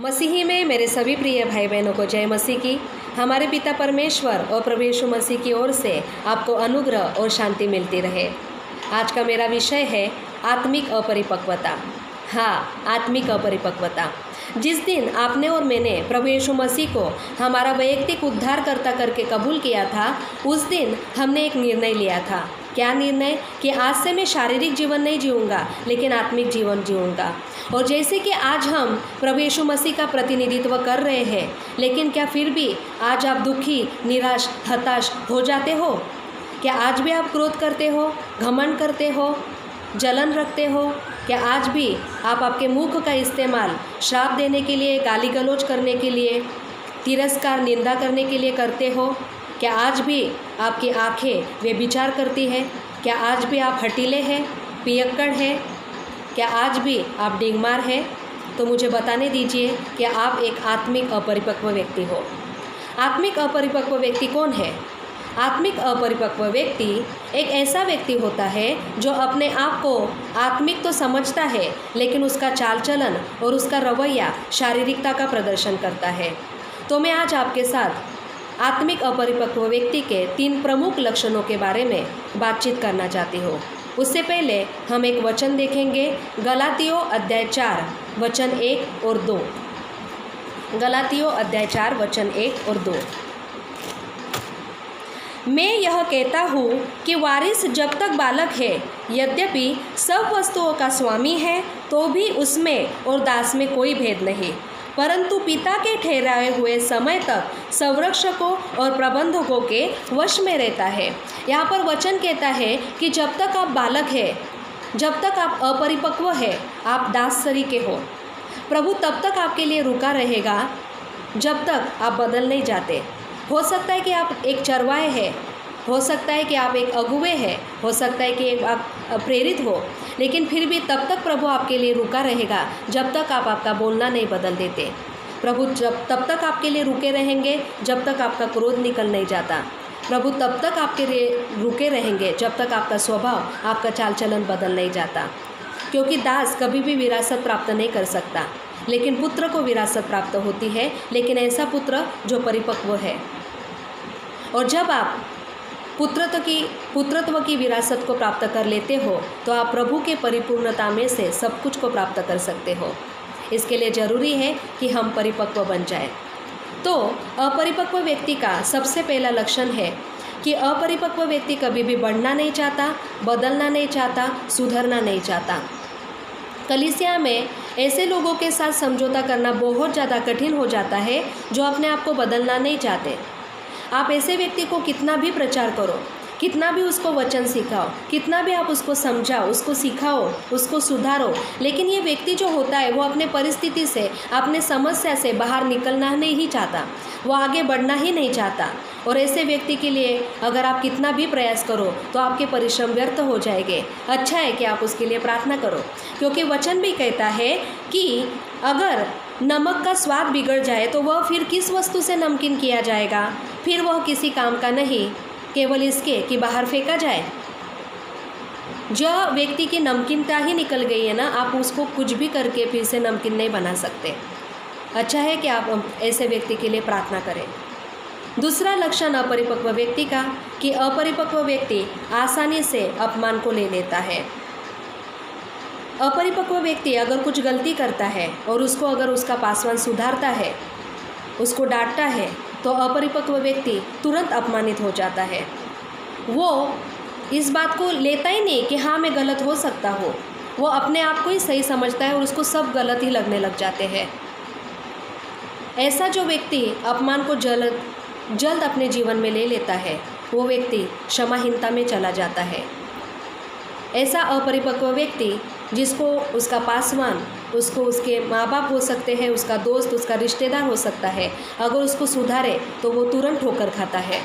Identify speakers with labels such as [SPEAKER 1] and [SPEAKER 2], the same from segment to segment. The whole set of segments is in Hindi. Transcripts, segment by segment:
[SPEAKER 1] मसीही में मेरे सभी प्रिय भाई बहनों को जय मसीह की। हमारे पिता परमेश्वर और प्रभु यीशु मसीह की ओर से आपको अनुग्रह और शांति मिलती रहे। आज का मेरा विषय है आत्मिक अपरिपक्वता। हाँ, आत्मिक अपरिपक्वता। जिस दिन आपने और मैंने प्रभु यीशु मसीह को हमारा वैयक्तिक उद्धारकर्ता करके कबूल किया था, उस दिन हमने एक निर्णय लिया था। क्या निर्णय? कि आज से मैं शारीरिक जीवन नहीं जीऊँगा, लेकिन आत्मिक जीवन जीऊँगा। और जैसे कि आज हम प्रभु यीशु मसीह का प्रतिनिधित्व कर रहे हैं, लेकिन क्या फिर भी आज आप दुखी, निराश, हताश हो जाते हो? क्या आज भी आप क्रोध करते हो, घमंड करते हो, जलन रखते हो? क्या आज भी आप आपके मुख का इस्तेमाल श्राप देने के लिए, गाली गलौज करने के लिए, तिरस्कार, निंदा करने के लिए करते हो? क्या आज भी आपकी आंखें व्यभिचार करती है? क्या आज भी आप हठीले हैं, पियक्कड़ हैं? क्या आज भी आप डिंगमार हैं? तो मुझे बताने दीजिए कि आप एक आत्मिक अपरिपक्व व्यक्ति हो। आत्मिक अपरिपक्व व्यक्ति कौन है? आत्मिक अपरिपक्व व्यक्ति एक ऐसा व्यक्ति होता है जो अपने आप को आत्मिक तो समझता है, लेकिन उसका चाल चलन और उसका रवैया शारीरिकता का प्रदर्शन करता है। तो मैं आज आपके साथ आत्मिक अपरिपक्व व्यक्ति के 3 प्रमुख लक्षणों के बारे में बातचीत करना चाहती हूँ। उससे पहले हम एक वचन देखेंगे, गलातियों अध्याय 4 वचन 1 और 2। गलातियों अध्याय 4 वचन 1 और 2। मैं यह कहता हूँ कि वारिस जब तक बालक है, यद्यपि सब वस्तुओं का स्वामी है, तो भी उसमें और दास में कोई भेद नहीं, परंतु पिता के ठहराए हुए समय तक संरक्षकों और प्रबंधकों के वश में रहता है। यहाँ पर वचन कहता है कि जब तक आप बालक है, जब तक आप अपरिपक्व है, आप दास तरीके हो, प्रभु तब तक आपके लिए रुका रहेगा जब तक आप बदल नहीं जाते। हो सकता है कि आप एक चरवाहे हैं, हो सकता है कि आप एक अगुवे हैं, हो सकता है कि आप प्रेरित हो, लेकिन फिर भी तब तक प्रभु आपके लिए रुका रहेगा जब तक आप आपका बोलना नहीं बदल देते। प्रभु तब तक आपके लिए रुके रहेंगे जब तक आपका क्रोध निकल नहीं जाता। प्रभु तब तक आपके लिए रुके रहेंगे जब तक आपका स्वभाव, आपका चाल चलन बदल नहीं जाता। क्योंकि दास कभी भी विरासत प्राप्त नहीं कर सकता, लेकिन पुत्र को विरासत प्राप्त होती है, लेकिन ऐसा पुत्र जो परिपक्व है। और जब आप पुत्रत्व की विरासत को प्राप्त कर लेते हो, तो आप प्रभु के परिपूर्णता में से सब कुछ को प्राप्त कर सकते हो। इसके लिए ज़रूरी है कि हम परिपक्व बन जाएं। तो अपरिपक्व व्यक्ति का सबसे पहला लक्षण है कि अपरिपक्व व्यक्ति कभी भी बढ़ना नहीं चाहता, बदलना नहीं चाहता, सुधरना नहीं चाहता। कलीसिया में ऐसे लोगों के साथ समझौता करना बहुत ज़्यादा कठिन हो जाता है जो अपने आप को बदलना नहीं चाहते। आप ऐसे व्यक्ति को कितना भी प्रचार करो, कितना भी उसको वचन सिखाओ, कितना भी आप उसको समझाओ, उसको सिखाओ, उसको सुधारो, लेकिन ये व्यक्ति जो होता है वो अपने परिस्थिति से, अपने समस्या से बाहर निकलना नहीं चाहता, वो आगे बढ़ना ही नहीं चाहता। और ऐसे व्यक्ति के लिए अगर आप कितना भी प्रयास करो तो आपके परिश्रम व्यर्थ हो जाएंगे। अच्छा है कि आप उसके लिए प्रार्थना करो, क्योंकि वचन भी कहता है कि अगर नमक का स्वाद बिगड़ जाए तो वह फिर किस वस्तु से नमकीन किया जाएगा? फिर वह किसी काम का नहीं, केवल इसके कि बाहर फेंका जाए। जो व्यक्ति की नमकीनता ही निकल गई है ना, आप उसको कुछ भी करके फिर से नमकीन नहीं बना सकते। अच्छा है कि आप ऐसे व्यक्ति के लिए प्रार्थना करें। दूसरा लक्षण अपरिपक्व व्यक्ति का कि अपरिपक्व व्यक्ति आसानी से अपमान को ले लेता है। अपरिपक्व व्यक्ति अगर कुछ गलती करता है और उसको अगर उसका पासवान सुधारता है, उसको डांटता है, तो अपरिपक्व व्यक्ति तुरंत अपमानित हो जाता है। वो इस बात को लेता ही नहीं कि हाँ मैं गलत हो सकता हूँ, वो अपने आप को ही सही समझता है और उसको सब गलत ही लगने लग जाते हैं। ऐसा जो व्यक्ति अपमान को जल्द अपने जीवन में ले लेता है, वो व्यक्ति क्षमाहीनता में चला जाता है। ऐसा अपरिपक्व व्यक्ति जिसको उसका पासवान, उसको उसके माँ बाप हो सकते हैं, उसका दोस्त, उसका रिश्तेदार हो सकता है, अगर उसको सुधारे तो वो तुरंत ठोकर खाता है,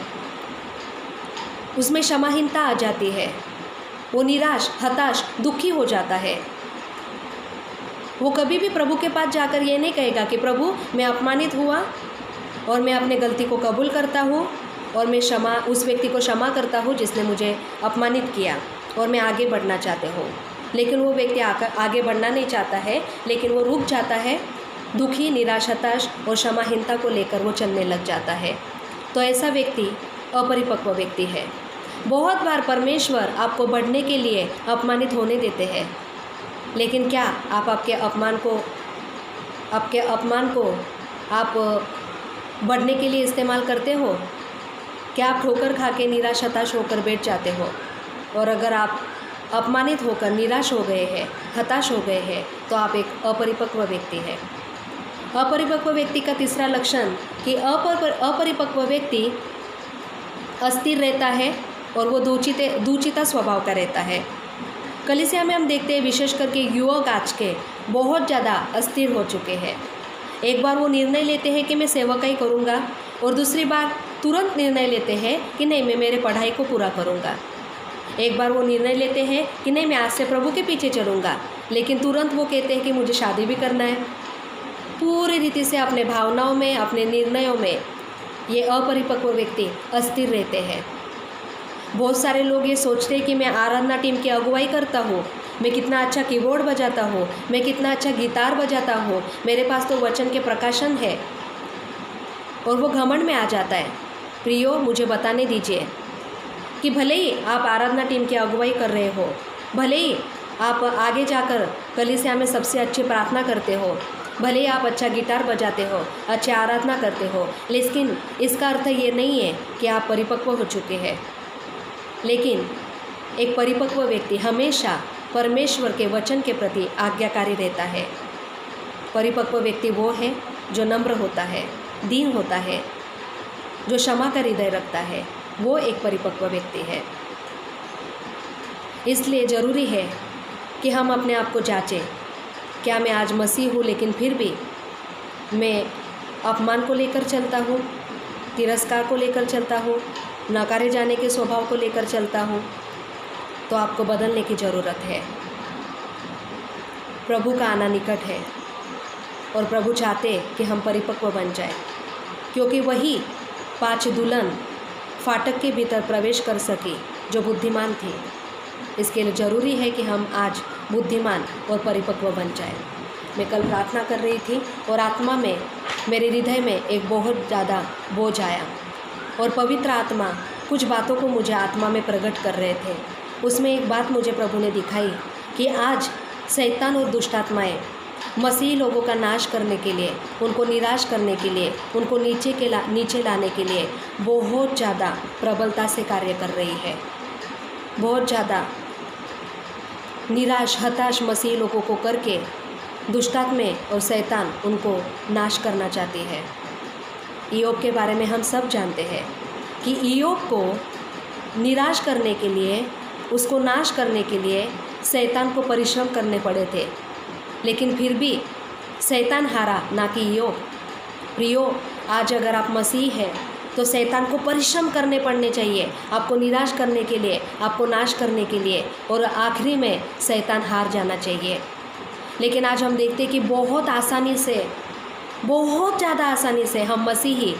[SPEAKER 1] उसमें क्षमाहीनता आ जाती है, वो निराश, हताश, दुखी हो जाता है। वो कभी भी प्रभु के पास जाकर ये नहीं कहेगा कि प्रभु मैं अपमानित हुआ और मैं अपने गलती को कबूल करता हूँ और मैं उस व्यक्ति को क्षमा करता हूँ जिसने मुझे अपमानित किया और मैं आगे बढ़ना चाहते हूँ। लेकिन वो व्यक्ति आगे बढ़ना नहीं चाहता है, लेकिन वो रुक जाता है दुखी, निराश, हताश और क्षमाहीनता को लेकर वो चलने लग जाता है। तो ऐसा व्यक्ति अपरिपक्व व्यक्ति है। बहुत बार परमेश्वर आपको बढ़ने के लिए अपमानित होने देते हैं, लेकिन क्या आप आपके अपमान को आप बढ़ने के लिए इस्तेमाल करते हो? क्या आप ठोकर खा के निराश, हताश होकर बैठ जाते हो? और अगर आप अपमानित होकर निराश हो गए हैं, हताश हो गए हैं, तो आप एक अपरिपक्व व्यक्ति हैं। अपरिपक्व व्यक्ति का तीसरा लक्षण कि अपरिपक्व व्यक्ति अस्थिर रहता है और वो दूचिता स्वभाव का रहता है। कलीसिया में हम देखते हैं विशेष करके युवक आज के बहुत ज़्यादा अस्थिर हो चुके हैं। एक बार वो निर्णय लेते हैं कि मैं सेवकाई करूँगा, और दूसरी बार तुरंत निर्णय लेते हैं कि नहीं, मैं मेरे पढ़ाई को पूरा करूँगा। एक बार वो निर्णय लेते हैं कि नहीं, मैं आज से प्रभु के पीछे चलूँगा, लेकिन तुरंत वो कहते हैं कि मुझे शादी भी करना है। पूरी रीति से अपने भावनाओं में, अपने निर्णयों में ये अपरिपक्व व्यक्ति अस्थिर रहते हैं। बहुत सारे लोग ये सोचते हैं कि मैं आराधना टीम की अगुवाई करता हूँ, मैं कितना अच्छा कीबोर्ड बजाता हूँ, मैं कितना अच्छा गिटार बजाता हूँ, मेरे पास तो वचन के प्रकाशन है, और वो घमंड में आ जाता है। प्रियो, मुझे बताने दीजिए कि भले ही आप आराधना टीम की अगुवाई कर रहे हो, भले ही आप आगे जाकर कलीसिया में सबसे अच्छी प्रार्थना करते हो, भले ही आप अच्छा गिटार बजाते हो, अच्छी आराधना करते हो, लेकिन इसका अर्थ ये नहीं है कि आप परिपक्व हो चुके हैं। लेकिन एक परिपक्व व्यक्ति हमेशा परमेश्वर के वचन के प्रति आज्ञाकारी रहता है। परिपक्व व्यक्ति वो है जो नम्र होता है, दीन होता है, जो क्षमा का हृदय रखता है, वो एक परिपक्व व्यक्ति है। इसलिए ज़रूरी है कि हम अपने आप को जांचें, क्या मैं आज मसीह हूँ लेकिन फिर भी मैं अपमान को लेकर चलता हूँ, तिरस्कार को लेकर चलता हूँ, नकारे जाने के स्वभाव को लेकर चलता हूँ? तो आपको बदलने की ज़रूरत है। प्रभु का आना निकट है और प्रभु चाहते कि हम परिपक्व बन जाए, क्योंकि वही 5 दुल्हन फाटक के भीतर प्रवेश कर सकी जो बुद्धिमान थी। इसके लिए ज़रूरी है कि हम आज बुद्धिमान और परिपक्व बन जाएं। मैं कल प्रार्थना कर रही थी और आत्मा में, मेरे हृदय में एक बहुत ज़्यादा बोझ आया, और पवित्र आत्मा कुछ बातों को मुझे आत्मा में प्रकट कर रहे थे। उसमें एक बात मुझे प्रभु ने दिखाई कि आज शैतान और दुष्ट आत्माएँ मसीही लोगों का नाश करने के लिए, उनको निराश करने के लिए, उनको नीचे लाने के लिए बहुत ज़्यादा प्रबलता से कार्य कर रही है। बहुत ज़्यादा निराश, हताश मसीही लोगों को करके दुष्टात्मा और शैतान उनको नाश करना चाहती है। इयोब के बारे में हम सब जानते हैं कि इयोब को निराश करने के लिए, उसको नाश करने के लिए शैतान को परिश्रम करने पड़े थे, लेकिन फिर भी शैतान हारा, ना कि इयोब। प्रियो, आज अगर आप मसीह हैं तो शैतान को परिश्रम करने पड़ने चाहिए, आपको निराश करने के लिए, आपको नाश करने के लिए, और आखिरी में शैतान हार जाना चाहिए। लेकिन आज हम देखते हैं कि बहुत आसानी से, बहुत ज़्यादा आसानी से हम मसीही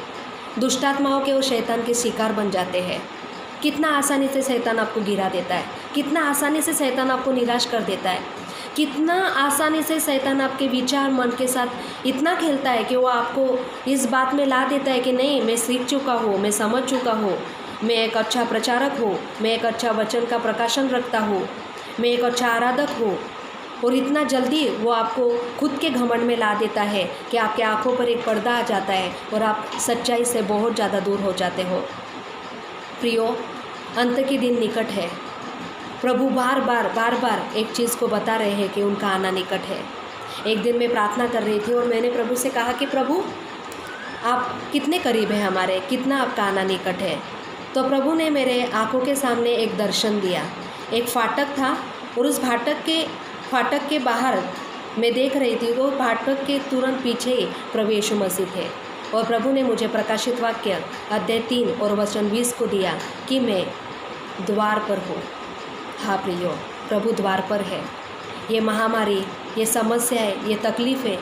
[SPEAKER 1] दुष्टात्माओं के और शैतान के शिकार बन जाते हैं। कितना आसानी से शैतान आपको गिरा देता है, कितना आसानी से शैतान आपको निराश कर देता है, कितना आसानी से शैतान आपके विचार, मन के साथ इतना खेलता है कि वो आपको इस बात में ला देता है कि नहीं, मैं सीख चुका हूँ, मैं समझ चुका हूँ, मैं एक अच्छा प्रचारक हूँ, मैं एक अच्छा वचन का प्रकाशन रखता हूँ, मैं एक अच्छा आराधक हूँ। और इतना जल्दी वो आपको खुद के घमंड में ला देता है कि आपके आँखों पर एक पर्दा आ जाता है और आप सच्चाई से बहुत ज़्यादा दूर हो जाते हो। प्रियो, अंत के दिन निकट है। प्रभु बार बार एक चीज़ को बता रहे हैं कि उनका आना निकट है। एक दिन मैं प्रार्थना कर रही थी और मैंने प्रभु से कहा कि प्रभु, आप कितने करीब हैं हमारे, कितना आपका आना निकट है। तो प्रभु ने मेरे आँखों के सामने एक दर्शन दिया। एक फाटक था और उस फाटक के बाहर मैं देख रही थी, तो फाटक के तुरंत पीछे ही प्रभु यीशु मसीह थे। और प्रभु ने मुझे प्रकाशित वाक्य अध्याय 3 और वचन 20 को दिया कि मैं द्वार पर हूँ। हाँ प्रियो, प्रभु द्वार पर है। ये महामारी, ये समस्याएं, ये तकलीफ़ें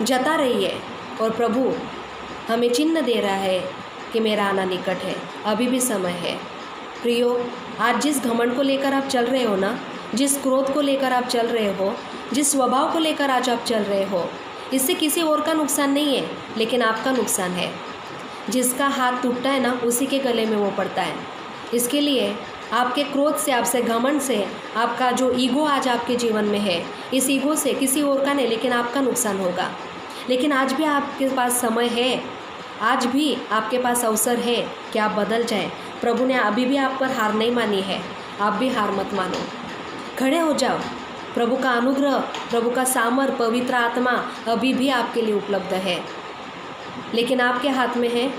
[SPEAKER 1] जता रही है और प्रभु हमें चिन्ह दे रहा है कि मेरा आना निकट है, अभी भी समय है। प्रियो, आज जिस घमंड को लेकर आप चल रहे हो ना, जिस क्रोध को लेकर आप चल रहे हो, जिस स्वभाव को लेकर आज आप चल रहे हो, इससे किसी और का नुकसान नहीं है, लेकिन आपका नुकसान है। जिसका हाथ टूटता है ना, उसी के गले में वो पड़ता है। इसके लिए आपके क्रोध से, आपसे घमंड से, आपका जो ईगो आज आपके जीवन में है, इस ईगो से किसी और का नहीं, लेकिन आपका नुकसान होगा। लेकिन आज भी आपके पास समय है, आज भी आपके पास अवसर है कि आप बदल जाएं। प्रभु ने अभी भी आप पर हार नहीं मानी है, आप भी हार मत मानो। खड़े हो जाओ। प्रभु का अनुग्रह, प्रभु का सामर्थ, पवित्र आत्मा अभी भी आपके लिए उपलब्ध है। लेकिन आपके हाथ में है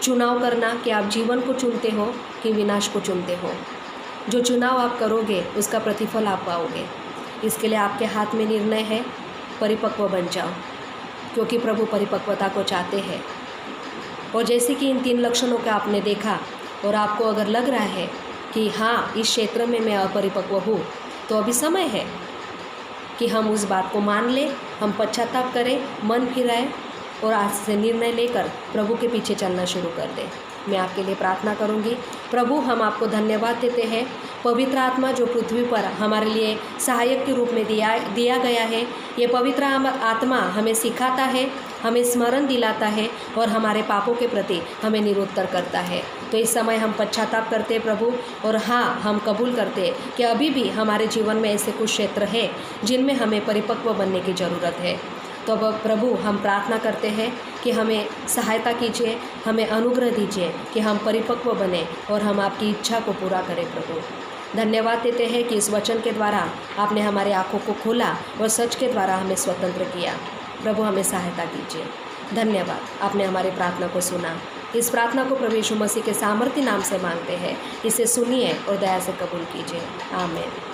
[SPEAKER 1] चुनाव करना कि आप जीवन को चुनते हो कि विनाश को चुनते हो। जो चुनाव आप करोगे उसका प्रतिफल आप पाओगे। इसके लिए आपके हाथ में निर्णय है, परिपक्व बन जाओ, क्योंकि प्रभु परिपक्वता को चाहते हैं। और जैसे कि इन 3 लक्षणों का आपने देखा और आपको अगर लग रहा है कि हाँ, इस क्षेत्र में मैं अपरिपक्व हूँ, तो अभी समय है कि हम उस बात को मान लें, हम पश्चाताप करें, मन फिराएं और आज से निर्णय लेकर प्रभु के पीछे चलना शुरू कर दें। मैं आपके लिए प्रार्थना करूंगी। प्रभु, हम आपको धन्यवाद देते हैं। पवित्र आत्मा जो पृथ्वी पर हमारे लिए सहायक के रूप में दिया गया है, ये पवित्र आत्मा हमें सिखाता है, हमें स्मरण दिलाता है और हमारे पापों के प्रति हमें निरुत्तर करता है। तो इस समय हम पश्चाताप करते हैं प्रभु, और हाँ, हम कबूल करते हैं कि अभी भी हमारे जीवन में ऐसे कुछ क्षेत्र हैं जिनमें हमें परिपक्व बनने की ज़रूरत है। तो अब प्रभु, हम प्रार्थना करते हैं कि हमें सहायता कीजिए, हमें अनुग्रह दीजिए कि हम परिपक्व बने और हम आपकी इच्छा को पूरा करें। प्रभु, धन्यवाद देते हैं कि इस वचन के द्वारा आपने हमारी आँखों को खोला और सच के द्वारा हमें स्वतंत्र किया। प्रभु, हमें सहायता कीजिए। धन्यवाद, आपने हमारी प्रार्थना को सुना। इस प्रार्थना को प्रभु यीशु मसीह के सामर्थ्य नाम से मांगते हैं। इसे सुनिए और दया से कबूल कीजिए। आमीन।